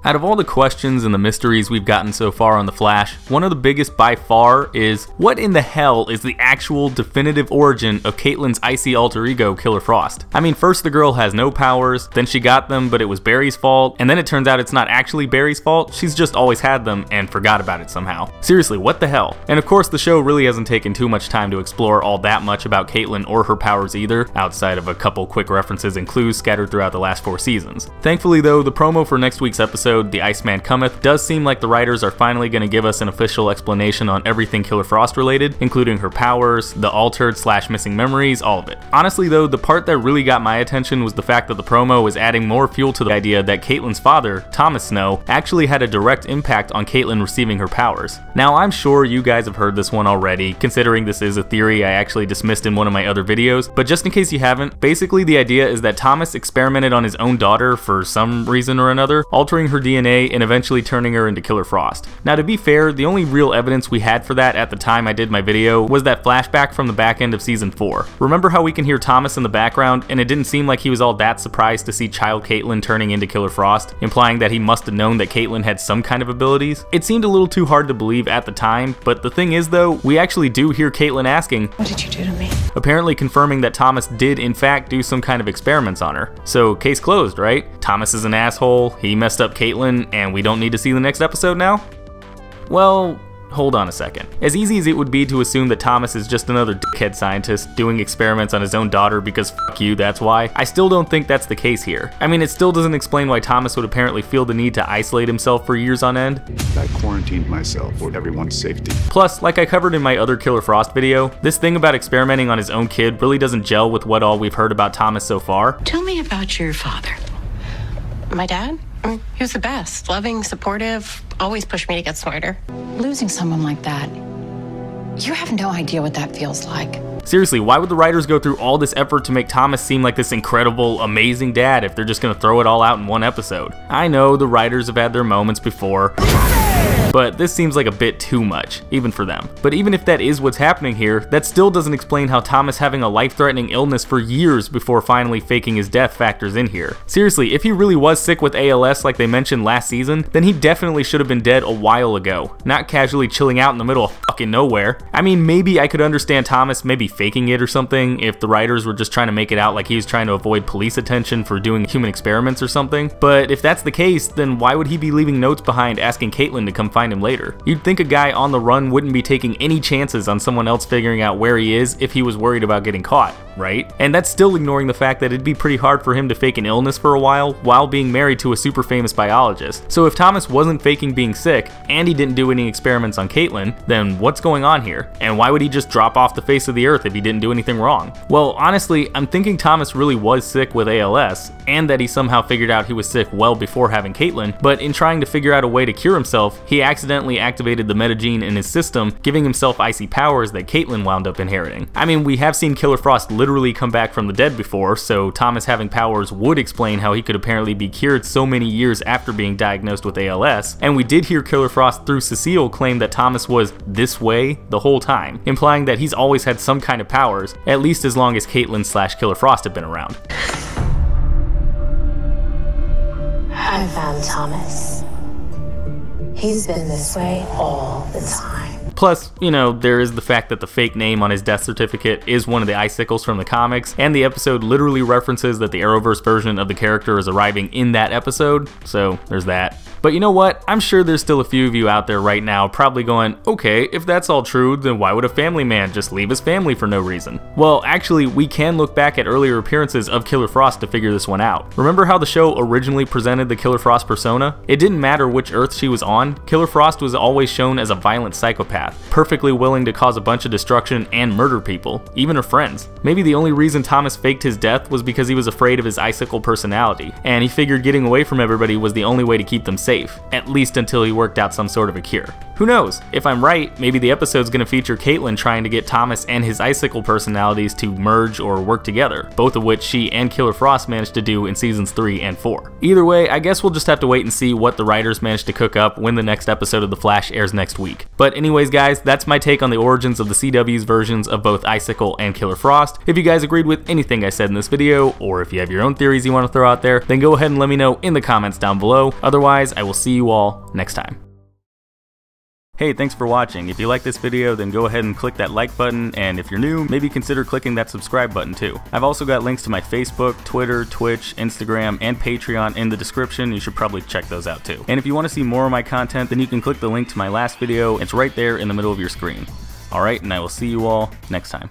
Out of all the questions and the mysteries we've gotten so far on The Flash, one of the biggest by far is, what in the hell is the actual definitive origin of Caitlyn's icy alter ego, Killer Frost? I mean, first the girl has no powers, then she got them but it was Barry's fault, and then it turns out it's not actually Barry's fault, she's just always had them and forgot about it somehow. Seriously, what the hell? And of course the show really hasn't taken too much time to explore all that much about Caitlyn or her powers either, outside of a couple quick references and clues scattered throughout the last 4 seasons. Thankfully though, the promo for next week's episode, The Iceman Cometh, does seem like the writers are finally going to give us an official explanation on everything Killer Frost related, including her powers, the altered / missing memories, all of it. Honestly though, the part that really got my attention was the fact that the promo was adding more fuel to the idea that Caitlyn's father, Thomas Snow, actually had a direct impact on Caitlyn receiving her powers. Now I'm sure you guys have heard this one already, considering this is a theory I actually dismissed in one of my other videos, but just in case you haven't, basically the idea is that Thomas experimented on his own daughter for some reason or another, altering her DNA and eventually turning her into Killer Frost. Now to be fair, the only real evidence we had for that at the time I did my video was that flashback from the back end of season 4. Remember how we can hear Thomas in the background and it didn't seem like he was all that surprised to see child Caitlyn turning into Killer Frost, implying that he must have known that Caitlyn had some kind of abilities? It seemed a little too hard to believe at the time, but the thing is though, we actually do hear Caitlyn asking, "What did you do to me?" apparently confirming that Thomas did in fact do some kind of experiments on her. So case closed, right? Thomas is an asshole, he messed up Caitlyn, and we don't need to see the next episode now? Well, hold on a second. As easy as it would be to assume that Thomas is just another dickhead scientist doing experiments on his own daughter because fuck you, that's why, I still don't think that's the case here. I mean, it still doesn't explain why Thomas would apparently feel the need to isolate himself for years on end. I quarantined myself for everyone's safety. Plus, like I covered in my other Killer Frost video, this thing about experimenting on his own kid really doesn't gel with what all we've heard about Thomas so far. Tell me about your father. My dad? He was the best. Loving, supportive, always pushed me to get smarter. Losing someone like that, you have no idea what that feels like. Seriously, why would the writers go through all this effort to make Thomas seem like this incredible, amazing dad if they're just gonna throw it all out in one episode? I know the writers have had their moments before, but this seems like a bit too much, even for them. But even if that is what's happening here, that still doesn't explain how Thomas having a life-threatening illness for years before finally faking his death factors in here. Seriously, if he really was sick with ALS like they mentioned last season, then he definitely should have been dead a while ago, not casually chilling out in the middle of fucking nowhere. I mean, maybe I could understand Thomas maybe faking it or something if the writers were just trying to make it out like he was trying to avoid police attention for doing human experiments or something, but if that's the case, then why would he be leaving notes behind asking Caitlyn to come find him later? You'd think a guy on the run wouldn't be taking any chances on someone else figuring out where he is if he was worried about getting caught, right? And that's still ignoring the fact that it'd be pretty hard for him to fake an illness for a while being married to a super famous biologist. So if Thomas wasn't faking being sick, and he didn't do any experiments on Caitlyn, then what's going on here? And why would he just drop off the face of the earth if he didn't do anything wrong? Well, honestly, I'm thinking Thomas really was sick with ALS, and that he somehow figured out he was sick well before having Caitlyn, but in trying to figure out a way to cure himself, he accidentally activated the metagene in his system, giving himself icy powers that Caitlyn wound up inheriting. I mean, we have seen Killer Frost literally come back from the dead before, so Thomas having powers would explain how he could apparently be cured so many years after being diagnosed with ALS, and we did hear Killer Frost through Cecile claim that Thomas was this way the whole time, implying that he's always had some kind of powers, at least as long as Caitlyn / Killer Frost have been around. I found Thomas. He's been this way all the time. Plus, you know, there is the fact that the fake name on his death certificate is one of the Icicles from the comics, and the episode literally references that the Arrowverse version of the character is arriving in that episode, so there's that. But you know what? I'm sure there's still a few of you out there right now probably going, okay, if that's all true, then why would a family man just leave his family for no reason? Well, actually, we can look back at earlier appearances of Killer Frost to figure this one out. Remember how the show originally presented the Killer Frost persona? It didn't matter which Earth she was on, Killer Frost was always shown as a violent psychopath, perfectly willing to cause a bunch of destruction and murder people, even her friends. Maybe the only reason Thomas faked his death was because he was afraid of his Icicle personality, and he figured getting away from everybody was the only way to keep them safe, at least until he worked out some sort of a cure. Who knows? If I'm right, maybe the episode's gonna feature Caitlin trying to get Thomas and his Icicle personalities to merge or work together, both of which she and Killer Frost managed to do in seasons 3 and 4. Either way, I guess we'll just have to wait and see what the writers manage to cook up when the next episode of The Flash airs next week. But anyways guys, that's my take on the origins of the CW's versions of both Icicle and Killer Frost. If you guys agreed with anything I said in this video, or if you have your own theories you want to throw out there, then go ahead and let me know in the comments down below. Otherwise, I will see you all next time. Hey, thanks for watching. If you like this video, then go ahead and click that like button, and if you're new, maybe consider clicking that subscribe button too. I've also got links to my Facebook, Twitter, Twitch, Instagram, and Patreon in the description. You should probably check those out too. And if you want to see more of my content, then you can click the link to my last video. It's right there in the middle of your screen. Alright, and I will see you all next time.